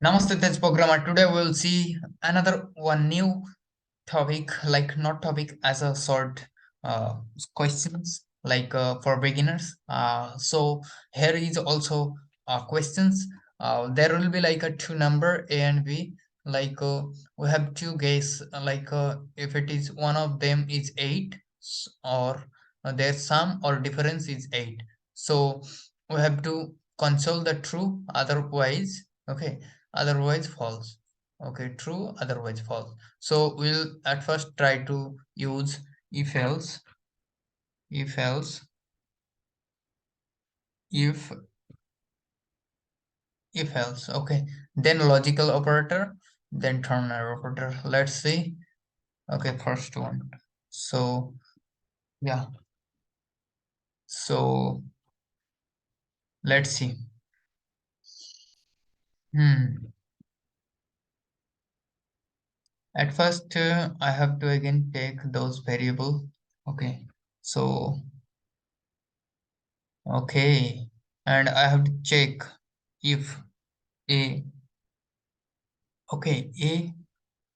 Namaste, that's programmer. Today we'll see another one new topic, like not topic as a short questions, like for beginners. So here is also questions. There will be like a two number A and B. Like we have two guess. Like if it is one of them is eight, or their sum or difference is eight. So we have to console the true. Otherwise, okay. Otherwise false. Okay, true, otherwise false. So we'll at first try to use if else, if else, if if else. Okay, then logical operator, then ternary operator. Let's see. Okay, first one. So yeah, so let's see. Hmm. At first, I have to again take those variable. Okay, so okay, and I have to check if a okay a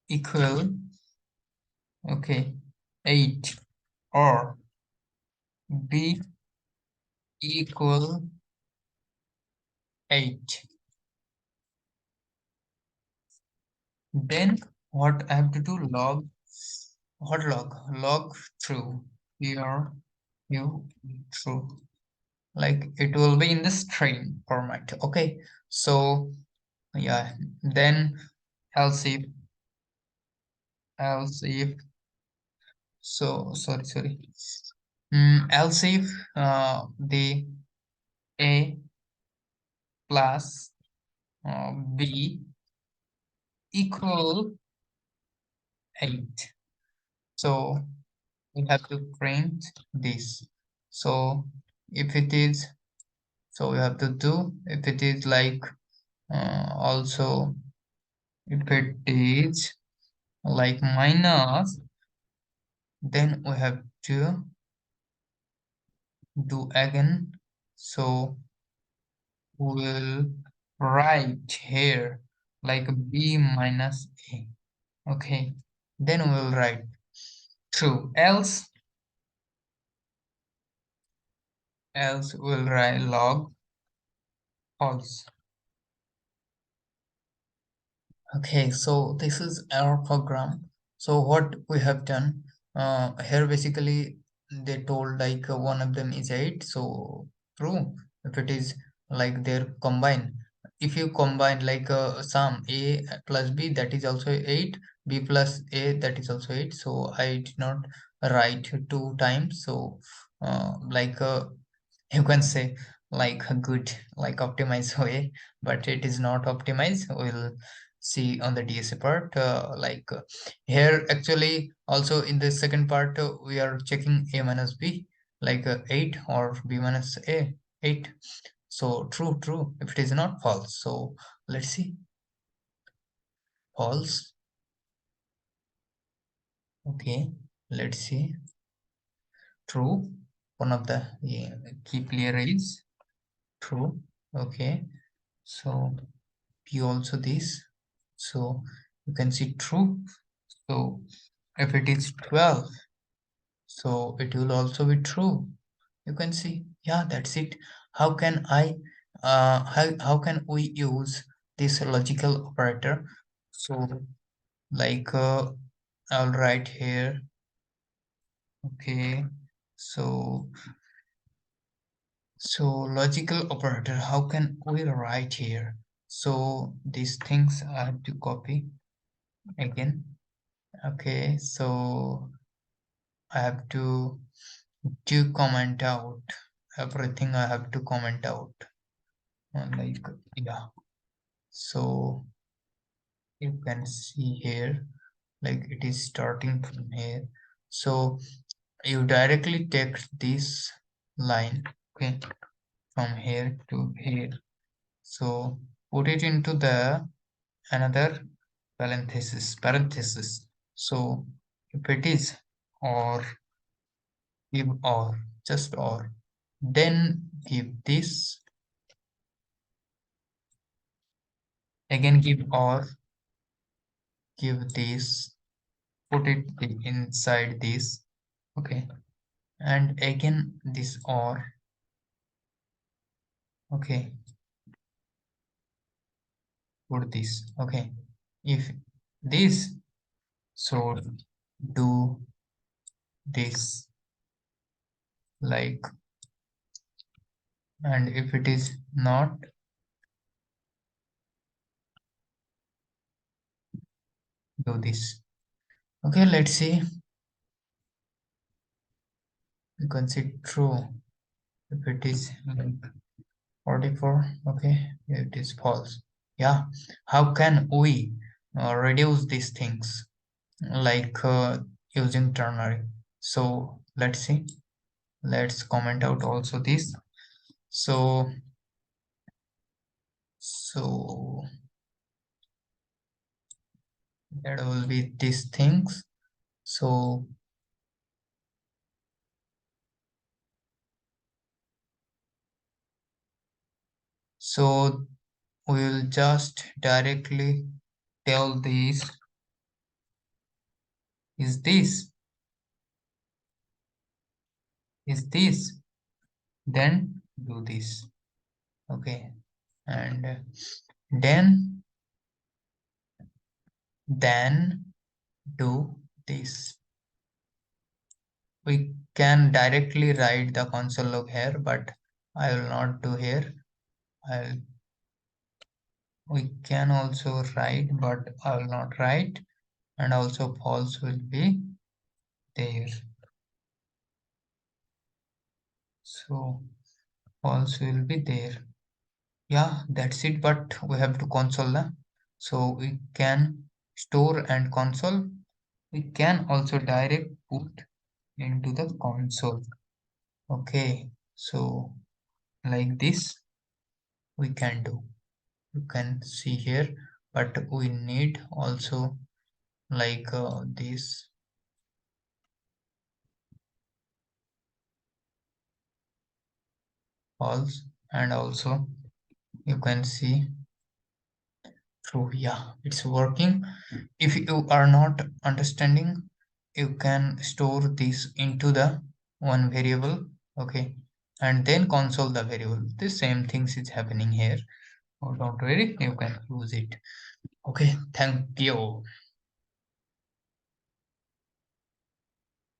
equal okay 8 or b equal 8, then what I have to do, log true here, you true, like it will be in the string format. Okay, so yeah, then else if else if so sorry else if the a plus b equal 8, so we have to print this. So if it is, so we have to do, if it is like also if it is like minus, then we have to do again. So we'll write here like b minus a. Okay, then we'll write true, else we'll write log false. Okay, so this is our program. So what we have done here, basically they told like one of them is 8, so true. If it is like they're combined, if you combine like sum a plus b, that is also 8, b plus a, that is also 8. So I did not write two times. So like you can say like a good, like optimized way, but it is not optimized. We'll see on the DSA part. Like here actually also in the second part, we are checking a minus b, like 8 or b minus a 8. So true if it is not false. So let's see, false. Okay, let's see, true. One of the key player is true. Okay, so p also this, so you can see true. So if it is 12, so it will also be true. You can see, yeah, that's it. How can I how can we use this logical operator? So like I'll write here. Okay, so logical operator, how can we write here? So these things I have to copy again. Okay, so I have to comment out everything. I have to comment out. Like yeah. So you can see here, like it is starting from here. So you directly take this line, okay, from here to here. So put it into the another parenthesis. So if it is or, give or, just or, then give this again give or, give this, put it inside this, okay, and again this or, okay, put this, okay, if this, so do this, like, and if it is not, do this. Okay, let's see. You can see true if it is like 44. Okay, it is false. Yeah, how can we reduce these things, like using ternary? So let's see, let's comment out also this. So so that will be these things. So so we will just directly tell this, is this, is this, then do this, okay, and then do this. We can directly write the console log here, but I will not do here. I'll, we can also write, but I will not write, and also false will be there. So false will be there. Yeah, that's it, but we have to console them. So we can store and console. We can also direct put into the console. Okay, so like this we can do. You can see here, but we need also like this false, and also you can see true. Yeah, it's working. If you are not understanding, you can store this into the one variable, okay, and then console the variable. The same things is happening here. Oh, don't worry, you can use it. Okay, thank you.